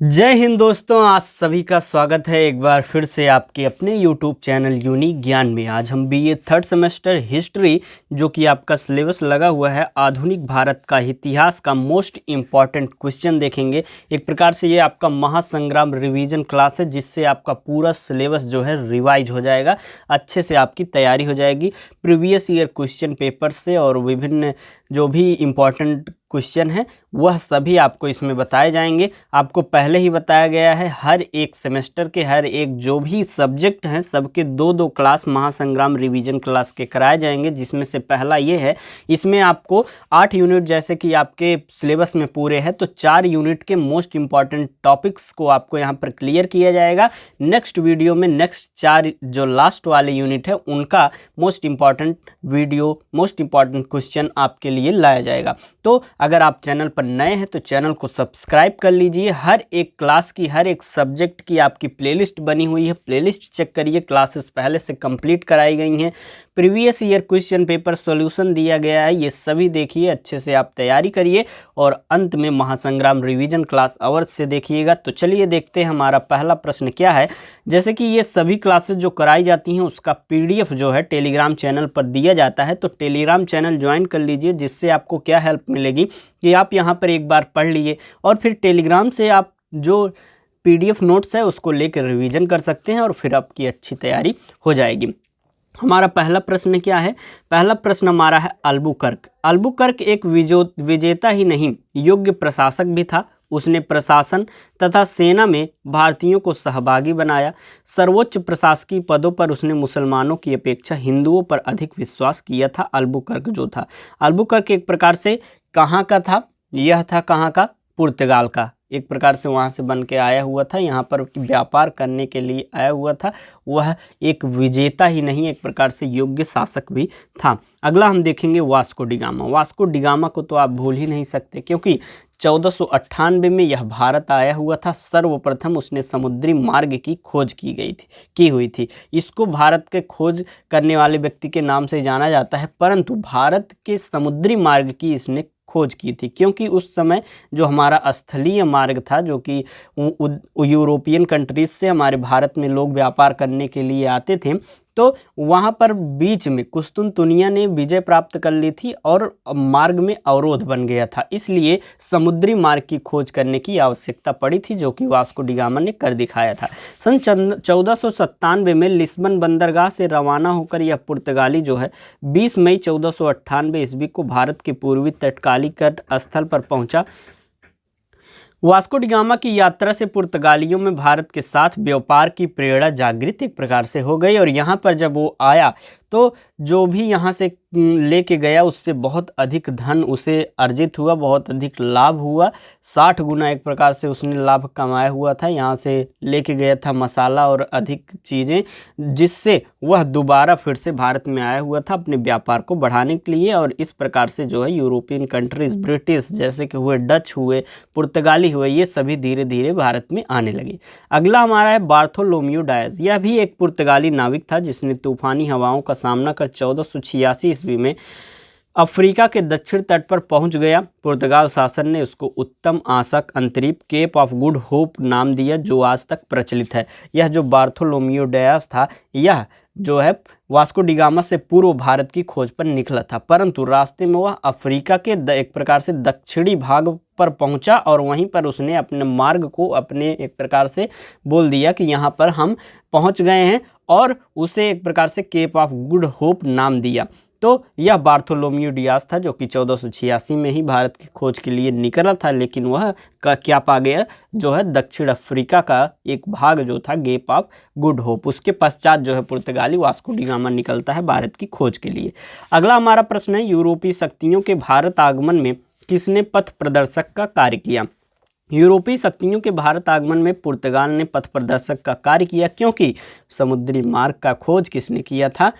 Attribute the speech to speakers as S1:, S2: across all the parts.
S1: जय हिंद दोस्तों, आज सभी का स्वागत है एक बार फिर से आपके अपने YouTube चैनल यूनिक ज्ञान में। आज हम बीए थर्ड सेमेस्टर हिस्ट्री जो कि आपका सिलेबस लगा हुआ है, आधुनिक भारत का इतिहास का मोस्ट इम्पॉर्टेंट क्वेश्चन देखेंगे। एक प्रकार से ये आपका महासंग्राम रिवीजन क्लास है, जिससे आपका पूरा सिलेबस जो है रिवाइज हो जाएगा, अच्छे से आपकी तैयारी हो जाएगी प्रीवियस ईयर क्वेश्चन पेपर से, और विभिन्न जो भी इम्पॉर्टेंट क्वेश्चन है वह सभी आपको इसमें बताए जाएंगे। आपको पहले ही बताया गया है, हर एक सेमेस्टर के हर एक जो भी सब्जेक्ट हैं सबके दो दो क्लास महासंग्राम रिवीजन क्लास के कराए जाएंगे, जिसमें से पहला ये है, इसमें आपको 8 यूनिट जैसे कि आपके सिलेबस में पूरे हैं, तो 4 यूनिट के मोस्ट इम्पॉर्टेंट टॉपिक्स को आपको यहाँ पर क्लियर किया जाएगा। नेक्स्ट वीडियो में नेक्स्ट 4 जो लास्ट वाले यूनिट है उनका most important video, most important question आपके लिए लाया जाएगा। तो अगर आप चैनल पर नए हैं तो चैनल को सब्सक्राइब कर लीजिए। हर एक क्लास की, हर एक सब्जेक्ट की आपकी प्लेलिस्ट बनी हुई है, प्लेलिस्ट चेक करिए। क्लासेस पहले से कंप्लीट कराई गई हैं, previous year question paper solution दिया गया है, ये सभी देखिए, अच्छे से आप तैयारी करिए और अंत में महासंग्राम रिवीजन क्लास अवश्य से देखिएगा। तो चलिए देखते हैं हमारा पहला प्रश्न क्या है। जैसे कि ये सभी क्लासेस जो कराई जाती हैं उसका PDF जो है टेलीग्राम चैनल पर दिया जाता है, तो टेलीग्राम चैनल ज्वाइन कर लीजिए, जिससे आपको क्या हेल्प मिलेगी कि आप यहाँ पर एक बार पढ़ लिए और फिर टेलीग्राम से आप जो PDF नोट्स है उसको लेकर रिवीजन कर सकते हैं और फिर आपकी अच्छी तैयारी हो जाएगी। हमारा पहला प्रश्न क्या है? पहला प्रश्न हमारा है अल्बुकर्क। अल्बुकर्क एक विजेता ही नहीं, योग्य प्रशासक भी था। उसने प्रशासन तथा सेना में भारतीयों को सहभागी बनाया। सर्वोच्च प्रशासकीय पदों पर उसने मुसलमानों की अपेक्षा हिंदुओं पर अधिक विश्वास किया था। अल्बुकर्क जो था, अल्बुकर्क एक प्रकार से कहाँ का था? यह था कहाँ का? पुर्तगाल का। एक प्रकार से वहाँ से बन के आया हुआ था, यहाँ पर व्यापार करने के लिए आया हुआ था। वह एक विजेता ही नहीं, एक प्रकार से योग्य शासक भी था। अगला हम देखेंगे वास्को डिगामा। वास्को डिगामा को तो आप भूल ही नहीं सकते, क्योंकि 1498 में यह भारत आया हुआ था। सर्वप्रथम उसने समुद्री मार्ग की खोज की हुई थी। इसको भारत के खोज करने वाले व्यक्ति के नाम से जाना जाता है, परंतु भारत के समुद्री मार्ग की इसने खोज की थी, क्योंकि उस समय जो हमारा स्थलीय मार्ग था, जो कि यूरोपियन कंट्रीज से हमारे भारत में लोग व्यापार करने के लिए आते थे, तो वहाँ पर बीच में कुस्तुनतुनिया ने विजय प्राप्त कर ली थी और मार्ग में अवरोध बन गया था। इसलिए समुद्री मार्ग की खोज करने की आवश्यकता पड़ी थी, जो कि वास्को डिगामा ने कर दिखाया था। सन 1497 में लिस्बन बंदरगाह से रवाना होकर यह पुर्तगाली जो है 20 मई 1498 ईस्वी को भारत के पूर्वी तटकाली तट स्थल पर पहुंचा। वास्को डिगामा की यात्रा से पुर्तगालियों में भारत के साथ व्यापार की प्रेरणा जागृत एक प्रकार से हो गई, और यहाँ पर जब वो आया तो जो भी यहाँ से लेके गया उससे बहुत अधिक धन उसे अर्जित हुआ, बहुत अधिक लाभ हुआ। 60 गुना एक प्रकार से उसने लाभ कमाया हुआ था। यहाँ से लेके गया था मसाला और अधिक चीज़ें, जिससे वह दोबारा फिर से भारत में आया हुआ था अपने व्यापार को बढ़ाने के लिए। और इस प्रकार से जो है यूरोपियन कंट्रीज, ब्रिटिश जैसे कि हुए, डच हुए, पुर्तगाली हुए, ये सभी धीरे धीरे भारत में आने लगे। अगला हमारा है बार्थोलोम्यू डायस। यह भी एक पुर्तगाली नाविक था, जिसने तूफानी हवाओं का सामना कर 1486 ईस्वी में अफ्रीका के दक्षिण तट पर पहुंच गया। पुर्तगाल शासन ने उसको उत्तम आशक अंतरीप, केप ऑफ गुड होप नाम दिया, जो आज तक प्रचलित है। यह जो बार्थोलोम्यू डायस था, यह जो है वास्को डिगामा से पूर्व भारत की खोज पर निकला था, परंतु रास्ते में वह अफ्रीका के एक प्रकार से दक्षिणी भाग पर पहुंचा और वहीं पर उसने अपने मार्ग को अपने एक प्रकार से बोल दिया कि यहाँ पर हम पहुंच गए हैं, और उसे एक प्रकार से केप ऑफ गुड होप नाम दिया। तो यह बार्थोलोम्यू डियास था, जो कि 1486 में ही भारत की खोज के लिए निकला था, लेकिन वह क्या पा गया, जो है दक्षिण अफ्रीका का एक भाग जो था, केप ऑफ गुड होप। उसके पश्चात जो है पुर्तगाली वास्को डिगामा निकलता है भारत की खोज के लिए। अगला हमारा प्रश्न है, यूरोपीय शक्तियों के भारत आगमन में किसने पथ प्रदर्शक का कार्य किया? यूरोपीय शक्तियों के भारत आगमन में पुर्तगाल ने पथ प्रदर्शक का कार्य किया, क्योंकि समुद्री मार्ग का खोज किसने किया था?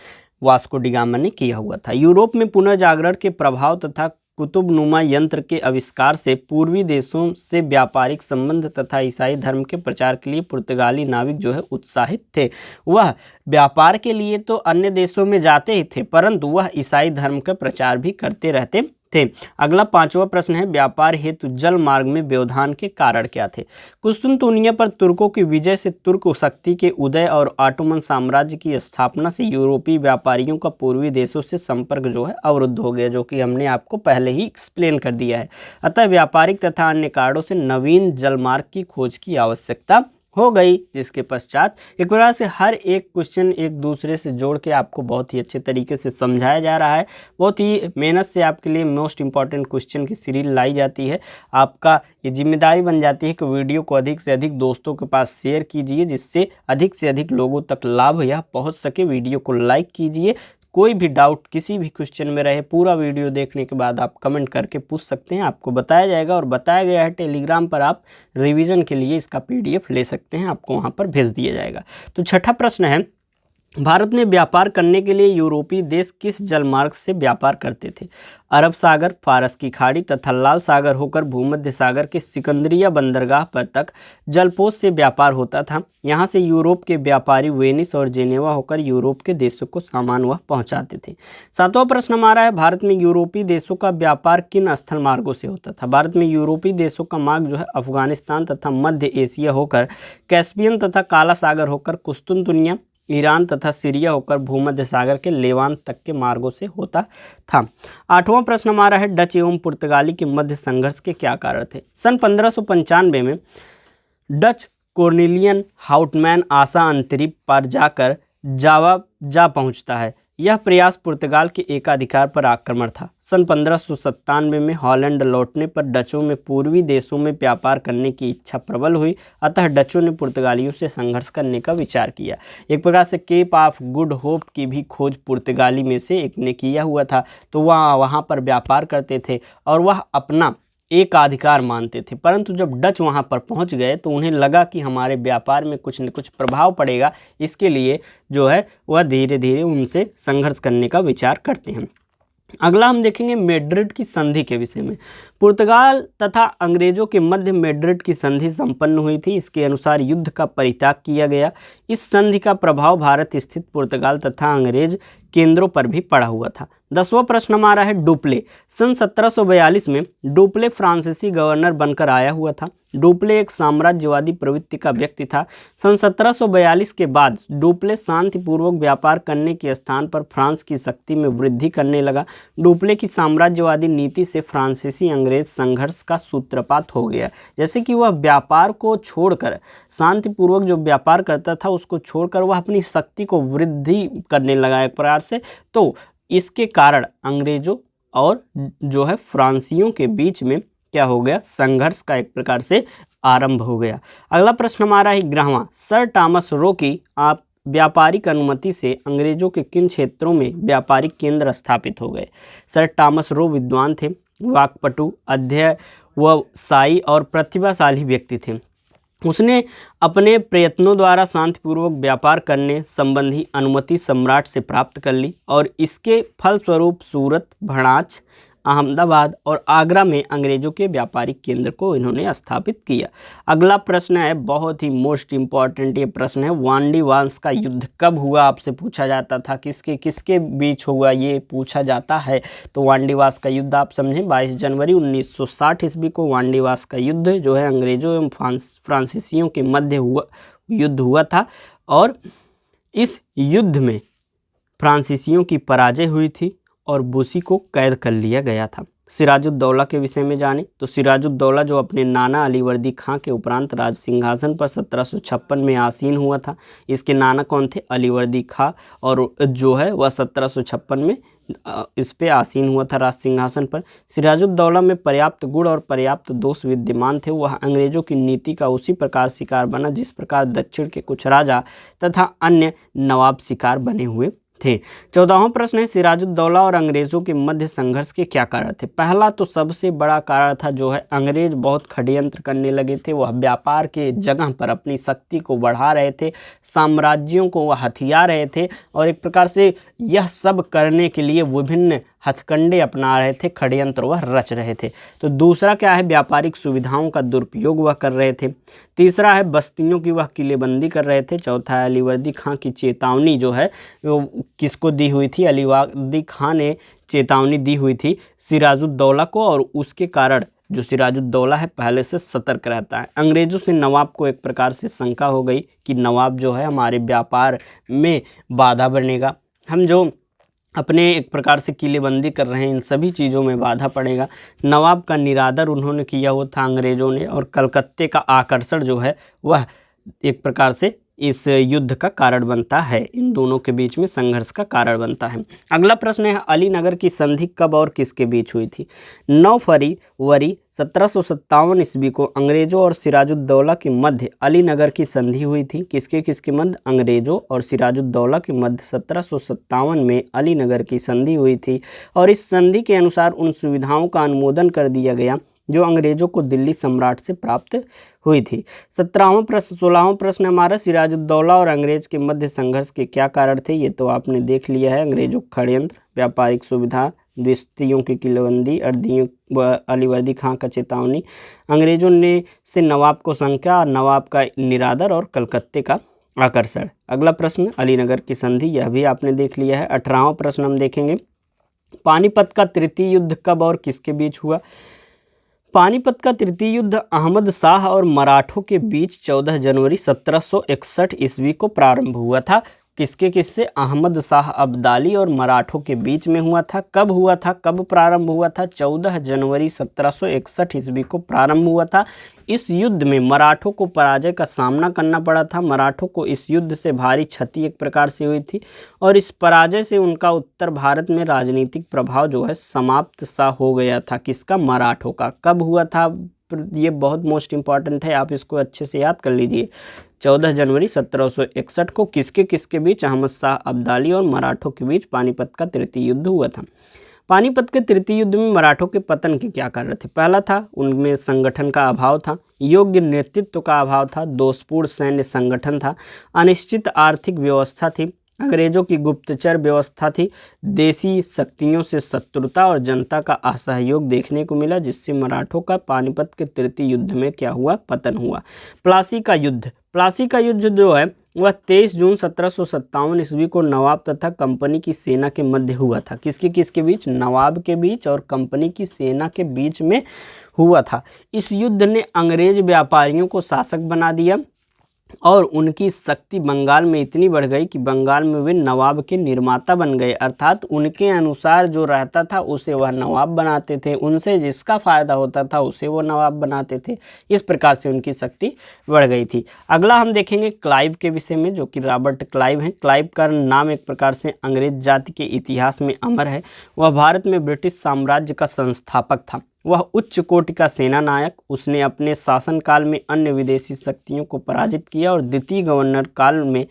S1: वास्को डिगामा ने किया हुआ था। यूरोप में पुनर्जागरण के प्रभाव तथा कुतुबनुमा यंत्र के आविष्कार से पूर्वी देशों से व्यापारिक संबंध तथा ईसाई धर्म के प्रचार के लिए पुर्तगाली नाविक जो है उत्साहित थे। वह व्यापार के लिए तो अन्य देशों में जाते ही थे, परंतु वह ईसाई धर्म का प्रचार भी करते रहते थे। अगला 5वां प्रश्न है, व्यापार हेतु जल मार्ग में व्यवधान के कारण क्या थे? कुस्तुनतुनिया पर तुर्कों की विजय से तुर्क शक्ति के उदय और ऑटोमन साम्राज्य की स्थापना से यूरोपीय व्यापारियों का पूर्वी देशों से संपर्क जो है अवरुद्ध हो गया, जो कि हमने आपको पहले ही एक्सप्लेन कर दिया है। अतः व्यापारिक तथा अन्य कारणों से नवीन जलमार्ग की खोज की आवश्यकता हो गई, जिसके पश्चात एक प्रकार से हर एक क्वेश्चन एक दूसरे से जोड़ के आपको बहुत ही अच्छे तरीके से समझाया जा रहा है। बहुत ही मेहनत से आपके लिए मोस्ट इंपॉर्टेंट क्वेश्चन की सीरीज लाई जाती है। आपका ये जिम्मेदारी बन जाती है कि वीडियो को अधिक से अधिक दोस्तों के पास शेयर कीजिए, जिससे अधिक से अधिक लोगों तक लाभ यह पहुंच सके। वीडियो को लाइक कीजिए। कोई भी डाउट किसी भी क्वेश्चन में रहे, पूरा वीडियो देखने के बाद आप कमेंट करके पूछ सकते हैं, आपको बताया जाएगा। और बताया गया है टेलीग्राम पर आप रिवीजन के लिए इसका PDF ले सकते हैं, आपको वहां पर भेज दिया जाएगा। तो छठा प्रश्न है, भारत में व्यापार करने के लिए यूरोपीय देश किस जलमार्ग से व्यापार करते थे? अरब सागर, फारस की खाड़ी तथा लाल सागर होकर भूमध्य सागर के सिकंदरिया बंदरगाह पर तक जलपोत से व्यापार होता था। यहाँ से यूरोप के व्यापारी वेनिस और जेनेवा होकर यूरोप के देशों को सामान वह पहुँचाते थे। 7वां प्रश्न हमारा है, भारत में यूरोपीय देशों का व्यापार किन स्थल मार्गों से होता था? भारत में यूरोपीय देशों का मार्ग जो है अफगानिस्तान तथा मध्य एशिया होकर कैस्पियन तथा काला सागर होकर कुस्तुनतुनिया, ईरान तथा सीरिया होकर भूमध्य सागर के लेवांत तक के मार्गों से होता था। 8वां प्रश्न हमारा है, डच एवं पुर्तगाली के मध्य संघर्ष के क्या कारण थे? सन 1595 में डच कोर्नेलियन हाउटमैन आशा अंतरिप पर जाकर जावा जा पहुंचता है। यह प्रयास पुर्तगाल के एकाधिकार पर आक्रमण था। सन 1597 में हॉलैंड लौटने पर डचों में पूर्वी देशों में व्यापार करने की इच्छा प्रबल हुई, अतः डचों ने पुर्तगालियों से संघर्ष करने का विचार किया। एक प्रकार से केप ऑफ गुड होप की भी खोज पुर्तगाली में से एक ने किया हुआ था, तो वहाँ पर व्यापार करते थे और वह अपना एक अधिकार मानते थे। परंतु जब डच वहां पर पहुंच गए तो उन्हें लगा कि हमारे व्यापार में कुछ न कुछ प्रभाव पड़ेगा, इसके लिए जो है वह धीरे धीरे उनसे संघर्ष करने का विचार करते हैं। अगला हम देखेंगे मैड्रिड की संधि के विषय में। पुर्तगाल तथा अंग्रेजों के मध्य मैड्रिड की संधि संपन्न हुई थी। इसके अनुसार युद्ध का परित्याग किया गया। इस संधि का प्रभाव भारत स्थित पुर्तगाल तथा अंग्रेज केंद्रों पर भी पड़ा हुआ था। 10वां प्रश्न हमारा है, डुप्ले। सन 1742 में डुप्ले फ्रांसीसी गवर्नर बनकर आया हुआ था। डुप्ले एक साम्राज्यवादी प्रवृत्ति का व्यक्ति था। सन 1742 के बाद डुप्ले शांतिपूर्वक व्यापार करने के स्थान पर फ्रांस की शक्ति में वृद्धि करने लगा। डुप्ले की साम्राज्यवादी नीति से फ्रांसीसी अंग्रेज संघर्ष का सूत्रपात हो गया। जैसे कि वह व्यापार को छोड़कर, शांतिपूर्वक जो व्यापार करता था उसको छोड़कर वह अपनी शक्ति को वृद्धि करने लगा एक प्रकार से। तो इसके कारण अंग्रेजों और जो है फ्रांसियों के बीच में क्या हो गया, संघर्ष का एक प्रकार से आरंभ हो गया। अगला प्रश्न हमारा है 11वां, सर टॉमस रो की आप व्यापारिक अनुमति से अंग्रेजों के किन क्षेत्रों में व्यापारिक केंद्र स्थापित हो गए? सर टॉमस रो विद्वान थे, वाक्पटु, अध्यवसायी और प्रतिभाशाली व्यक्ति थे। उसने अपने प्रयत्नों द्वारा शांतिपूर्वक व्यापार करने संबंधी अनुमति सम्राट से प्राप्त कर ली और इसके फलस्वरूप सूरत, भड़ाच, अहमदाबाद और आगरा में अंग्रेजों के व्यापारिक केंद्र को इन्होंने स्थापित किया। अगला प्रश्न है, बहुत ही मोस्ट इम्पॉर्टेंट ये प्रश्न है, वांडीवास का युद्ध कब हुआ? आपसे पूछा जाता था, किसके किसके बीच हुआ ये पूछा जाता है। तो वांडीवास का युद्ध आप समझें, 22 जनवरी 1960 ईस्वी को वांडीवास का युद्ध जो है अंग्रेजों एवं फ्रांसीसियों के मध्य युद्ध हुआ था और इस युद्ध में फ्रांसीसियों की पराजय हुई थी और बुशी को कैद कर लिया गया था। सिराजुद्दौला के विषय में जाने तो सिराजुद्दौला जो अपने नाना अलीवर्दी खां के उपरांत राज सिंहासन पर 1756 में आसीन हुआ था। इसके नाना कौन थे? अलीवर्दी खां, और जो है वह 1756 में इस पे आसीन हुआ था राज सिंहासन पर। सिराजुद्दौला में पर्याप्त गुण और पर्याप्त दोष विद्यमान थे। वह अंग्रेजों की नीति का उसी प्रकार शिकार बना जिस प्रकार दक्षिण के कुछ राजा तथा अन्य नवाब शिकार बने हुए थे। 14वां प्रश्न है, सिराजुद्दौला और अंग्रेजों के मध्य संघर्ष के क्या कारण थे? पहला तो सबसे बड़ा कारण था जो है अंग्रेज बहुत षड्यंत्र करने लगे थे। वह व्यापार के जगह पर अपनी शक्ति को बढ़ा रहे थे, साम्राज्यों को वह हथिया रहे थे और एक प्रकार से यह सब करने के लिए विभिन्न हथकंडे अपना रहे थे, षड्यंत्र वह रच रहे थे। तो दूसरा क्या है, व्यापारिक सुविधाओं का दुरुपयोग वह कर रहे थे। तीसरा है बस्तियों की वह किलेबंदी कर रहे थे। चौथा है अलीवर्दी खां की चेतावनी जो है वो किसको दी हुई थी? अलीवर्दी खां ने चेतावनी दी हुई थी सिराजुद्दौला को, और उसके कारण जो सिराजुद्दौला है पहले से सतर्क रहता है। अंग्रेज़ों से नवाब को एक प्रकार से शंका हो गई कि नवाब जो है हमारे व्यापार में बाधा बनेगा, हम जो अपने एक प्रकार से किलेबंदी कर रहे हैं इन सभी चीज़ों में बाधा पड़ेगा। नवाब का निरादर उन्होंने किया हुआ था अंग्रेज़ों ने, और कलकत्ते का आकर्षण जो है वह एक प्रकार से इस युद्ध का कारण बनता है, इन दोनों के बीच में संघर्ष का कारण बनता है। अगला प्रश्न है अलीनगर की संधि कब और किसके बीच हुई थी? 9 फरवरी 1757 ईस्वी को अंग्रेज़ों और सिराजुद्दौला के मध्य अलीनगर की संधि हुई थी। किसके किसके मध्य? अंग्रेज़ों और सिराजुद्दौला के मध्य 1757 में अलीनगर की संधि हुई थी, और इस संधि के अनुसार उन सुविधाओं का अनुमोदन कर दिया गया जो अंग्रेज़ों को दिल्ली सम्राट से प्राप्त हुई थी। 16वां प्रश्न हमारा, सिराजुद्दौला और अंग्रेज़ के मध्य संघर्ष के क्या कारण थे? ये तो आपने देख लिया है। अंग्रेज़ों का षड्यंत्र, व्यापारिक सुविधा, द्विस्तियों की किलेबंदी, अर्दियों व अलीवर्दी खां का चेतावनी, अंग्रेज़ों ने से नवाब को शंका, नवाब का निरादर, और कलकत्ते का आकर्षण। अगला प्रश्न अलीनगर की संधि, यह भी आपने देख लिया है। 18वां प्रश्न हम देखेंगे, पानीपत का तृतीय युद्ध कब और किसके बीच हुआ? पानीपत का तृतीय युद्ध अहमद शाह और मराठों के बीच 14 जनवरी 1761 ईस्वी को प्रारंभ हुआ था। किसके किससे? अहमद शाह अब्दाली और मराठों के बीच में हुआ था। कब हुआ था, कब प्रारंभ हुआ था? 14 जनवरी 1761 ईस्वी को प्रारंभ हुआ था। इस युद्ध में मराठों को पराजय का सामना करना पड़ा था। मराठों को इस युद्ध से भारी क्षति एक प्रकार से हुई थी, और इस पराजय से उनका उत्तर भारत में राजनीतिक प्रभाव जो है समाप्त सा हो गया था। किसका? मराठों का। कब हुआ था? ये बहुत मोस्ट इंपॉर्टेंट है, आप इसको अच्छे से याद कर लीजिए। 14 जनवरी 1761 को किसके किसके बीच? अहमद शाह अब्दाली और मराठों के बीच पानीपत का तृतीय युद्ध हुआ था। पानीपत के तृतीय युद्ध में मराठों के पतन के क्या कारण थे? पहला था उनमें संगठन का अभाव था, योग्य नेतृत्व का अभाव था, दोषपूर्ण सैन्य संगठन था, अनिश्चित आर्थिक व्यवस्था थी, अंग्रेजों की गुप्तचर व्यवस्था थी, देसी शक्तियों से शत्रुता और जनता का असहयोग देखने को मिला, जिससे मराठों का पानीपत के तृतीय युद्ध में क्या हुआ? पतन हुआ। प्लासी का युद्ध, प्लासी का युद्ध जो है वह 23 जून 1757 ईस्वी को नवाब तथा कंपनी की सेना के मध्य हुआ था। किसके किसके बीच? नवाब के बीच और कंपनी की सेना के बीच में हुआ था। इस युद्ध ने अंग्रेज व्यापारियों को शासक बना दिया, और उनकी शक्ति बंगाल में इतनी बढ़ गई कि बंगाल में वे नवाब के निर्माता बन गए, अर्थात उनके अनुसार जो रहता था उसे वह नवाब बनाते थे, उनसे जिसका फ़ायदा होता था उसे वो नवाब बनाते थे। इस प्रकार से उनकी शक्ति बढ़ गई थी। अगला हम देखेंगे क्लाइव के विषय में, जो कि रॉबर्ट क्लाइव हैं। क्लाइव का नाम एक प्रकार से अंग्रेज जाति के इतिहास में अमर है। वह भारत में ब्रिटिश साम्राज्य का संस्थापक था। वह उच्च कोटि का सेना नायक, उसने अपने शासनकाल में अन्य विदेशी शक्तियों को पराजित किया, और द्वितीय गवर्नर काल में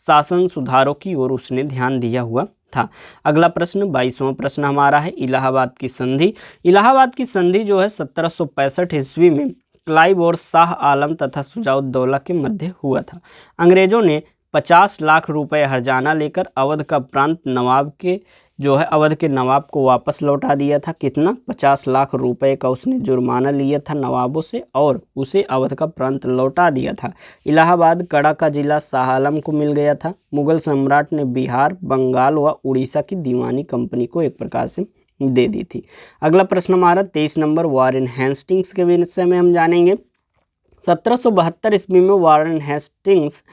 S1: शासन सुधारों की ओर उसने ध्यान दिया हुआ था। अगला प्रश्न 22वां प्रश्न हमारा है इलाहाबाद की संधि। इलाहाबाद की संधि जो है 1765 ईस्वी में क्लाइव और शाह आलम तथा शुजाउद्दौला के मध्य हुआ था। अंग्रेजों ने 50 लाख रुपए हर्जाना लेकर अवध का प्रांत नवाब के जो है अवध के नवाब को वापस लौटा दिया था। कितना? 50 लाख रुपए का उसने जुर्माना लिया था नवाबों से, और उसे अवध का प्रांत लौटा दिया था। इलाहाबाद कड़ा का जिला शाह आलम को मिल गया था। मुगल सम्राट ने बिहार, बंगाल व उड़ीसा की दीवानी कंपनी को एक प्रकार से दे दी थी। अगला प्रश्न हमारा 23 नंबर वारेन हेस्टिंग्स के विषय में हम जानेंगे। 1772 ईस्वी में वारेन हेस्टिंग्स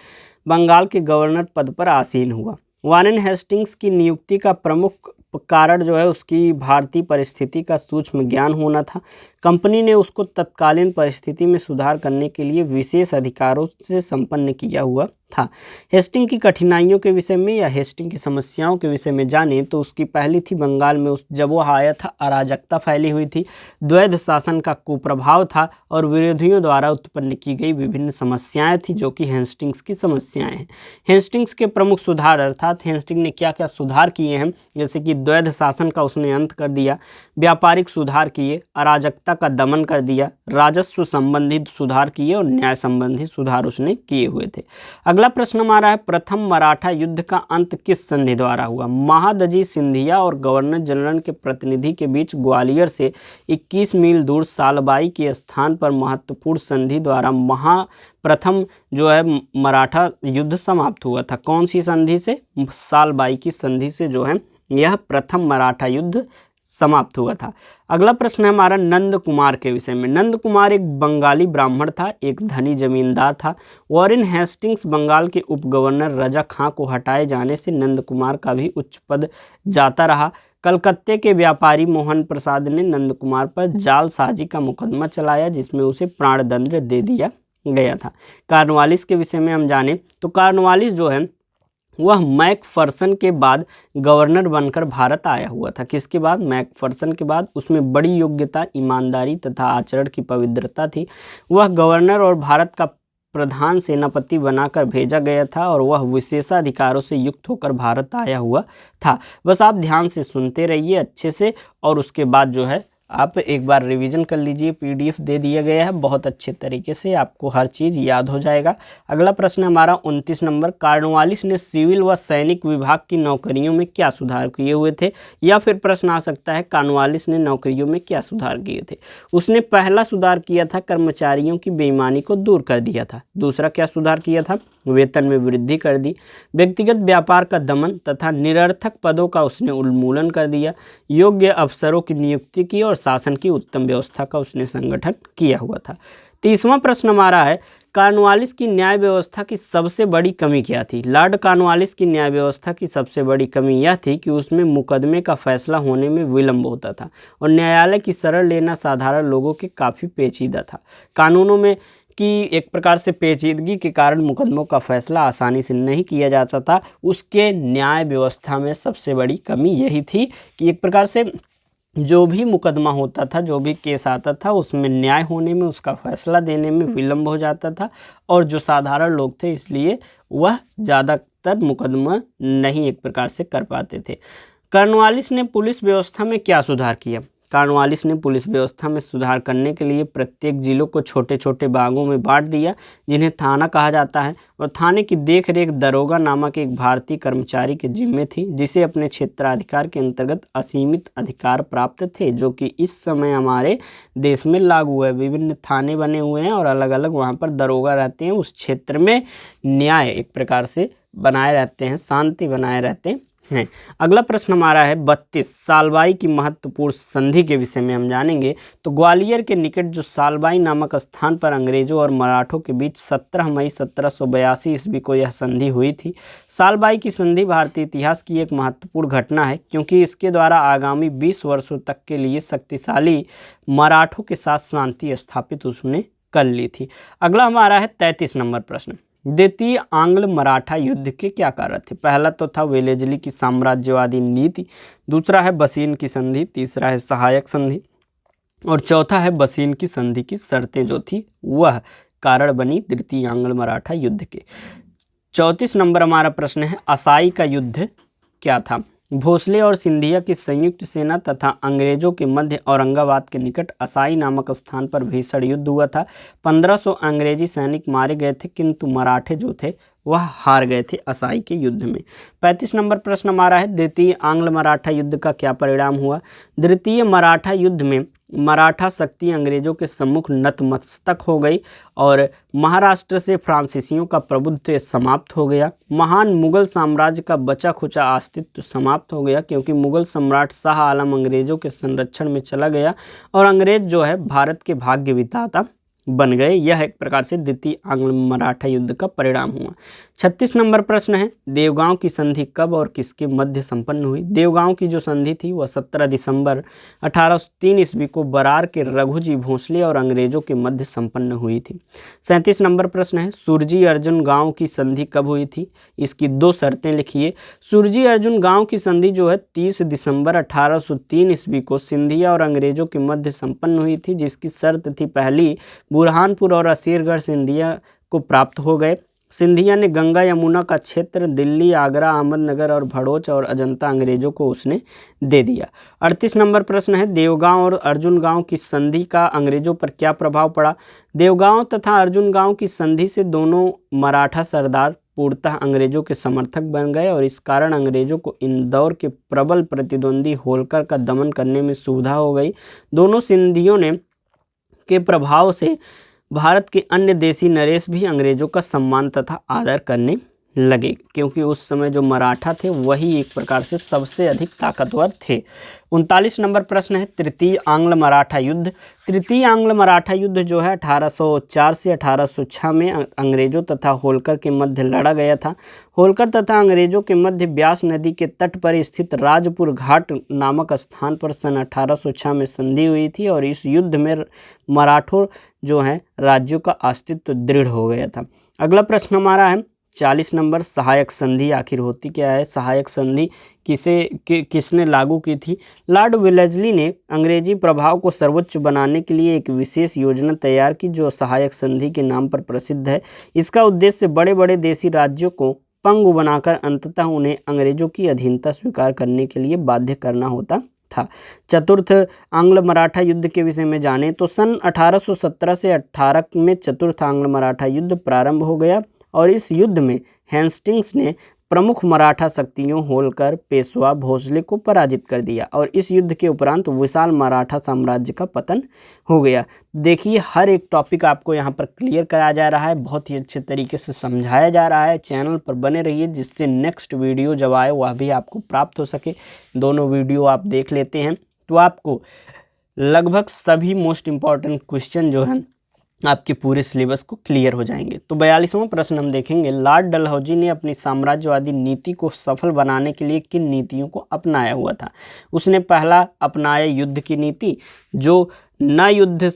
S1: बंगाल के गवर्नर पद पर आसीन हुआ। वारेन हेस्टिंग्स की नियुक्ति का प्रमुख कारण जो है उसकी भारतीय परिस्थिति का सूक्ष्म ज्ञान होना था। कंपनी ने उसको तत्कालीन परिस्थिति में सुधार करने के लिए विशेष अधिकारों से संपन्न किया हुआ था। हेस्टिंग की कठिनाइयों के विषय में या हेस्टिंग की समस्याओं के विषय में जानें तो उसकी पहली थी बंगाल में जब वो आया था अराजकता फैली हुई थी, द्वैध शासन का कुप्रभाव था, और विरोधियों द्वारा उत्पन्न की गई विभिन्न समस्याएं थी, जो कि हेस्टिंग्स की समस्याएं हैं। हेस्टिंग्स के प्रमुख सुधार, अर्थात हेस्टिंग ने क्या क्या सुधार किए हैं, जैसे कि द्वैध शासन का उसने अंत कर दिया, व्यापारिक सुधार किए, अराजकता का दमन कर दिया, राजस्व संबंधित सुधार किए, और न्याय संबंधी सुधार उसने किए हुए थे। अगला प्रश्न हमारा है प्रथम मराठा युद्ध का अंत किस संधि द्वारा हुआ? महादजी सिंधिया और गवर्नर जनरल के प्रतिनिधि के बीच ग्वालियर से 21 मील दूर सालबाई के स्थान पर महत्वपूर्ण संधि द्वारा प्रथम जो है मराठा युद्ध समाप्त हुआ था। कौन सी संधि से? सालबाई की संधि से जो है यह प्रथम मराठा युद्ध समाप्त हुआ था। अगला प्रश्न है हमारा नंद कुमार के विषय में। नंद कुमार एक बंगाली ब्राह्मण था, एक धनी जमींदार था। वॉरेन हेस्टिंग्स बंगाल के उप गवर्नर रजा खां को हटाए जाने से नंद कुमार का भी उच्च पद जाता रहा। कलकत्ते के व्यापारी मोहन प्रसाद ने नंद कुमार पर जालसाजी का मुकदमा चलाया, जिसमें उसे प्राणदंड दे दिया गया था। कॉर्नवालिस के विषय में हम जाने तो कॉर्नवालिस जो है वह मैकफर्सन के बाद गवर्नर बनकर भारत आया हुआ था। किसके बाद? मैकफर्सन के बाद। उसमें बड़ी योग्यता, ईमानदारी तथा आचरण की पवित्रता थी। वह गवर्नर और भारत का प्रधान सेनापति बनाकर भेजा गया था और वह विशेषाधिकारों से युक्त होकर भारत आया हुआ था। बस आप ध्यान से सुनते रहिए अच्छे से, और उसके बाद जो है आप एक बार रिवीजन कर लीजिए। पीडीएफ दे दिया गया है, बहुत अच्छे तरीके से आपको हर चीज़ याद हो जाएगा। अगला प्रश्न हमारा 29 नंबर। कॉर्नवालिस ने सिविल व सैनिक विभाग की नौकरियों में क्या सुधार किए हुए थे? या फिर प्रश्न आ सकता है कॉर्नवालिस ने नौकरियों में क्या सुधार किए थे? उसने पहला सुधार किया था कर्मचारियों की बेईमानी को दूर कर दिया था। दूसरा क्या सुधार किया था? वेतन में वृद्धि कर दी। व्यक्तिगत व्यापार का दमन तथा निरर्थक पदों का उसने उन्मूलन कर दिया। योग्य अफसरों की नियुक्ति की और शासन की उत्तम व्यवस्था का उसने संगठन किया हुआ था। 30वां प्रश्न हमारा है कॉर्नवालिस की न्याय व्यवस्था की सबसे बड़ी कमी क्या थी? लॉर्ड कॉर्नवालिस की न्याय व्यवस्था की सबसे बड़ी कमी यह थी कि उसमें मुकदमे का फैसला होने में विलंब होता था और न्यायालय की शरण लेना साधारण लोगों के काफ़ी पेचीदा था। कानूनों में कि एक प्रकार से पेचीदगी के कारण मुकदमों का फैसला आसानी से नहीं किया जा सकता। उसके न्याय व्यवस्था में सबसे बड़ी कमी यही थी कि एक प्रकार से जो भी मुकदमा होता था, जो भी केस आता था, उसमें न्याय होने में, उसका फैसला देने में विलंब हो जाता था और जो साधारण लोग थे इसलिए वह ज़्यादातर मुकदमा नहीं एक प्रकार से कर पाते थे। कॉर्नवालिस ने पुलिस व्यवस्था में क्या सुधार किया? कॉर्नवालिस ने पुलिस व्यवस्था में सुधार करने के लिए प्रत्येक जिलों को छोटे छोटे भागों में बांट दिया, जिन्हें थाना कहा जाता है, और थाने की देखरेख दरोगा नामक एक भारतीय कर्मचारी के जिम्मे थी, जिसे अपने क्षेत्राधिकार के अंतर्गत असीमित अधिकार प्राप्त थे, जो कि इस समय हमारे देश में लागू है। विभिन्न थाने बने हुए हैं और अलग अलग वहाँ पर दरोगा रहते हैं। उस क्षेत्र में न्याय एक प्रकार से बनाए रहते हैं, शांति बनाए रहते हैं। अगला प्रश्न हमारा है 32। सालबाई की महत्वपूर्ण संधि के विषय में हम जानेंगे। तो ग्वालियर के निकट जो सालबाई नामक स्थान पर अंग्रेजों और मराठों के बीच 17 मई 1782 ईस्वी को यह संधि हुई थी। सालबाई की संधि भारतीय इतिहास की एक महत्वपूर्ण घटना है, क्योंकि इसके द्वारा आगामी 20 वर्षों तक के लिए शक्तिशाली मराठों के साथ शांति स्थापित उसने कर ली थी। अगला हमारा है 33 नंबर प्रश्न। द्वितीय आंग्ल मराठा युद्ध के क्या कारण थे? पहला तो था वेलेजली की साम्राज्यवादी नीति, दूसरा है बसीन की संधि, तीसरा है सहायक संधि और चौथा है बसीन की संधि की शर्तें जो थी वह कारण बनी द्वितीय आंग्ल मराठा युद्ध के। 34 नंबर हमारा प्रश्न है असाई का युद्ध क्या था? भोसले और सिंधिया की संयुक्त सेना तथा अंग्रेजों के मध्य औरंगाबाद के निकट असाई नामक स्थान पर भीषण युद्ध हुआ था। 1500 अंग्रेजी सैनिक मारे गए थे, किंतु मराठे जो थे वह हार गए थे असाई के युद्ध में। 35 नंबर प्रश्न हमारा है द्वितीय आंग्ल मराठा युद्ध का क्या परिणाम हुआ? द्वितीय मराठा युद्ध में मराठा शक्ति अंग्रेजों के सम्मुख नतमस्तक हो गई और महाराष्ट्र से फ्रांसीसियों का प्रभुत्व समाप्त हो गया। महान मुगल साम्राज्य का बचा खुचा अस्तित्व समाप्त हो गया, क्योंकि मुगल सम्राट शाह आलम अंग्रेजों के संरक्षण में चला गया और अंग्रेज जो है भारत के भाग्य विधाता बन गए। यह एक प्रकार से द्वितीय आंग्ल मराठा युद्ध का परिणाम हुआ। 36 नंबर प्रश्न है देवगांव की संधि कब और किसके मध्य संपन्न हुई? देवगांव की जो संधि थी वह 17 दिसंबर 1803 ईस्वी को बरार के रघुजी भोसले और अंग्रेजों के मध्य संपन्न हुई थी। 37 नंबर प्रश्न है सुरजी अर्जुन गांव की संधि कब हुई थी? इसकी दो शर्तें लिखिए। सुरजी अर्जुन गांव की संधि जो है 30 दिसंबर 1803 ईस्वी को सिंधिया और अंग्रेजों के मध्य संपन्न हुई थी, जिसकी शर्त थी पहली बुरहानपुर और असीरगढ़ सिंधिया को प्राप्त हो गए। सिंधिया ने गंगा यमुना का क्षेत्र दिल्ली, आगरा, अहमदनगर और भड़ोच और अजंता अंग्रेजों को उसने दे दिया। 38 नंबर प्रश्न है देवगांव और अर्जुन गांव की संधि का अंग्रेजों पर क्या प्रभाव पड़ा? देवगांव तथा अर्जुन गांव की संधि से दोनों मराठा सरदार पूर्णतः अंग्रेजों के समर्थक बन गए और इस कारण अंग्रेजों को इंदौर के प्रबल प्रतिद्वंदी होलकर का दमन करने में सुविधा हो गई। दोनों सिंधियों ने के प्रभाव से भारत के अन्य देशी नरेश भी अंग्रेजों का सम्मान तथा आदर करने लगे, क्योंकि उस समय जो मराठा थे वही एक प्रकार से सबसे अधिक ताकतवर थे। 39 नंबर प्रश्न है तृतीय आंग्ल मराठा युद्ध। तृतीय आंग्ल मराठा युद्ध जो है 1804 से 1806 में अंग्रेजों तथा होलकर के मध्य लड़ा गया था। होलकर तथा अंग्रेजों के मध्य ब्यास नदी के तट पर स्थित राजपुर घाट नामक स्थान पर सन 1806 में संधि हुई थी और इस युद्ध में मराठों जो है राज्यों का अस्तित्व दृढ़ हो गया था। अगला प्रश्न हमारा है 40 नंबर, सहायक संधि आखिर होती क्या है? सहायक संधि किसने लागू की थी? लॉर्ड वेलेस्ली ने अंग्रेजी प्रभाव को सर्वोच्च बनाने के लिए एक विशेष योजना तैयार की जो सहायक संधि के नाम पर प्रसिद्ध है। इसका उद्देश्य बड़े बड़े देशी राज्यों को पंगु बनाकर अंततः उन्हें अंग्रेजों की अधीनता स्वीकार करने के लिए बाध्य करना होता था। चतुर्थ आंग्ल मराठा युद्ध के विषय में जानें तो सन 1817 से 18 में चतुर्थ आंग्ल मराठा युद्ध प्रारंभ हो गया और इस युद्ध में हेस्टिंग्स ने प्रमुख मराठा शक्तियों होलकर, पेशवा, भोसले को पराजित कर दिया और इस युद्ध के उपरांत विशाल मराठा साम्राज्य का पतन हो गया। देखिए हर एक टॉपिक आपको यहाँ पर क्लियर कराया जा रहा है, बहुत ही अच्छे तरीके से समझाया जा रहा है। चैनल पर बने रहिए जिससे नेक्स्ट वीडियो जब आए वह भी आपको प्राप्त हो सके। दोनों वीडियो आप देख लेते हैं तो आपको लगभग सभी मोस्ट इम्पॉर्टेंट क्वेश्चन जो हैं आपके पूरे सिलेबस को क्लियर हो जाएंगे। तो 42वां प्रश्न हम देखेंगे, लॉर्ड डलहौजी ने अपनी साम्राज्यवादी नीति को सफल बनाने के लिए किन नीतियों को अपनाया हुआ था? उसने पहला अपनाया युद्ध की नीति, जो न युद्ध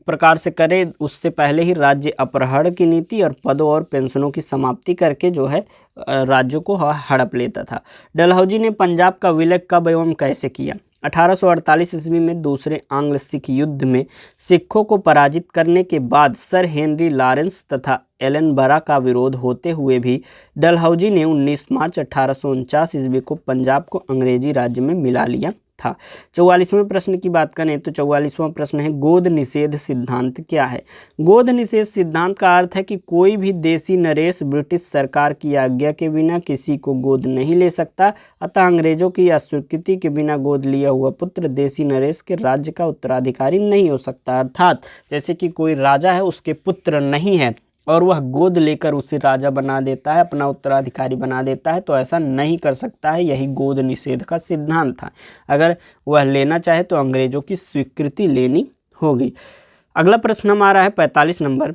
S1: प्रकार से करे उससे पहले ही राज्य अपहरण की नीति और पदों और पेंशनों की समाप्ति करके जो है राज्यों को हड़प लेता था। डलहौजी ने पंजाब का विलय कब एवं कैसे किया? 1848 ईस्वी में दूसरे आंग्ल सिख युद्ध में सिखों को पराजित करने के बाद सर हेनरी लॉरेंस तथा एलन बरा का विरोध होते हुए भी डलहौजी ने 19 मार्च 1849 ईस्वी को पंजाब को अंग्रेजी राज्य में मिला लिया था। 44वें प्रश्न की बात करें तो 44वां प्रश्न है, गोद निषेध सिद्धांत क्या है? गोद निषेध सिद्धांत का अर्थ है कि कोई भी देशी नरेश ब्रिटिश सरकार की आज्ञा के बिना किसी को गोद नहीं ले सकता, अतः अंग्रेजों की अस्वीकृति के बिना गोद लिया हुआ पुत्र देशी नरेश के राज्य का उत्तराधिकारी नहीं हो सकता। अर्थात जैसे कि कोई राजा है, उसके पुत्र नहीं है और वह गोद लेकर उसे राजा बना देता है, अपना उत्तराधिकारी बना देता है, तो ऐसा नहीं कर सकता है। यही गोद निषेध का सिद्धांत था। अगर वह लेना चाहे तो अंग्रेजों की स्वीकृति लेनी होगी। अगला प्रश्न हमारा है 45 नंबर,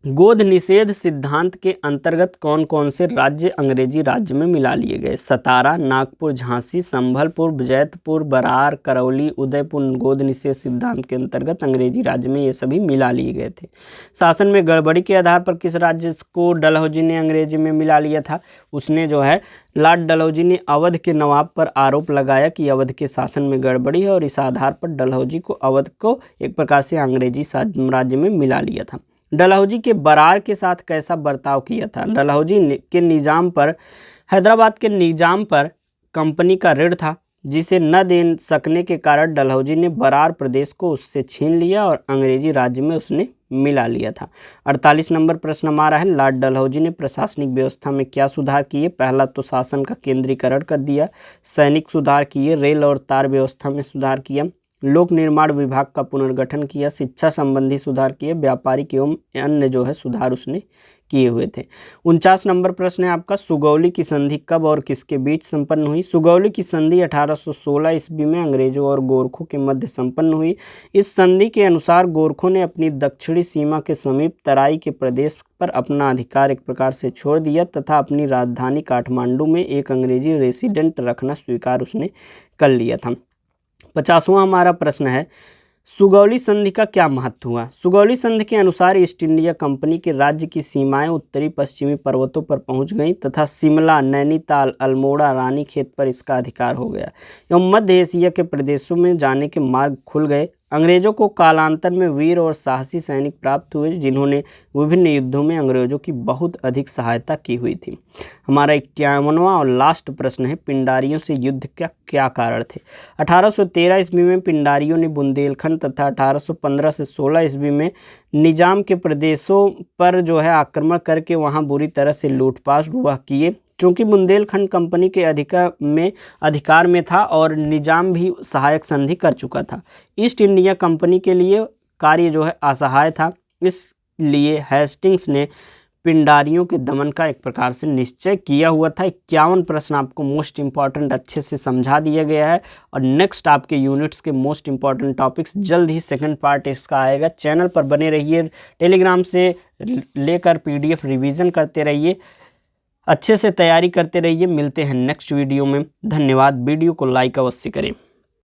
S1: गोद निषेध सिद्धांत के अंतर्गत कौन कौन से राज्य अंग्रेजी राज्य में मिला लिए गए? सतारा, नागपुर, झांसी, संभलपुर, जैतपुर, बरार, करौली, उदयपुर गोद निषेध सिद्धांत के अंतर्गत अंग्रेजी राज्य में ये सभी मिला लिए गए थे। शासन में गड़बड़ी के आधार पर किस राज्य को डलहौजी ने अंग्रेजी में मिला लिया था? उसने जो है लॉर्ड डलहौजी ने अवध के नवाब पर आरोप लगाया कि अवध के शासन में गड़बड़ी है और इस आधार पर डलहौजी को अवध को एक प्रकार से अंग्रेजी साम्राज्य में मिला लिया था। डलहौजी के बरार के साथ कैसा बर्ताव किया था? डलहौजी के निजाम पर, हैदराबाद के निजाम पर कंपनी का ऋण था जिसे न दे सकने के कारण डलहौजी ने बरार प्रदेश को उससे छीन लिया और अंग्रेजी राज्य में उसने मिला लिया था। 48 नंबर प्रश्न हमारा है, लॉर्ड डलहौजी ने प्रशासनिक व्यवस्था में क्या सुधार किए? पहला तो शासन का केंद्रीकरण कर दिया, सैनिक सुधार किए, रेल और तार व्यवस्था में सुधार किया, लोक निर्माण विभाग का पुनर्गठन किया, शिक्षा संबंधी सुधार किए, व्यापारिक एवं अन्य जो है सुधार उसने किए हुए थे। 49 नंबर प्रश्न है आपका, सुगौली की संधि कब और किसके बीच संपन्न हुई? सुगौली की संधि 1816 ईस्वी में अंग्रेजों और गोरखों के मध्य संपन्न हुई। इस संधि के अनुसार गोरखों ने अपनी दक्षिणी सीमा के समीप तराई के प्रदेश पर अपना अधिकार एक प्रकार से छोड़ दिया तथा अपनी राजधानी काठमांडू में एक अंग्रेजी रेसिडेंट रखना स्वीकार उसने कर लिया था। 50वां हमारा प्रश्न है, सुगौली संधि का क्या महत्व हुआ? सुगौली संधि के अनुसार ईस्ट इंडिया कंपनी के राज्य की सीमाएं उत्तरी पश्चिमी पर्वतों पर पहुंच गईं तथा शिमला, नैनीताल, अल्मोड़ा, रानीखेत पर इसका अधिकार हो गया एवं मध्य एशिया के प्रदेशों में जाने के मार्ग खुल गए। अंग्रेजों को कालांतर में वीर और साहसी सैनिक प्राप्त हुए जिन्होंने विभिन्न युद्धों में अंग्रेजों की बहुत अधिक सहायता की हुई थी। हमारा 51वां और लास्ट प्रश्न है, पिंडारियों से युद्ध का क्या कारण थे? 1813 ईस्वी में पिंडारियों ने बुंदेलखंड तथा 1815 से 16 ईस्वी में निजाम के प्रदेशों पर जो है आक्रमण करके वहां बुरी तरह से लूटपाट हुआ किए। चूँकि बुंदेलखंड कंपनी के अधिकार में था और निजाम भी सहायक संधि कर चुका था, ईस्ट इंडिया कंपनी के लिए कार्य जो है असहाय था। इसलिए हेस्टिंग्स ने पिंडारियों के दमन का एक प्रकार से निश्चय किया हुआ था। 51 प्रश्न आपको मोस्ट इंपॉर्टेंट अच्छे से समझा दिया गया है और नेक्स्ट आपके यूनिट्स के मोस्ट इंपॉर्टेंट टॉपिक्स जल्द ही सेकंड पार्ट इसका आएगा। चैनल पर बने रहिए, टेलीग्राम से लेकर PDF रिवीजन करते रहिए, अच्छे से तैयारी करते रहिए। मिलते हैं नेक्स्ट वीडियो में। धन्यवाद। वीडियो को लाइक अवश्य करें।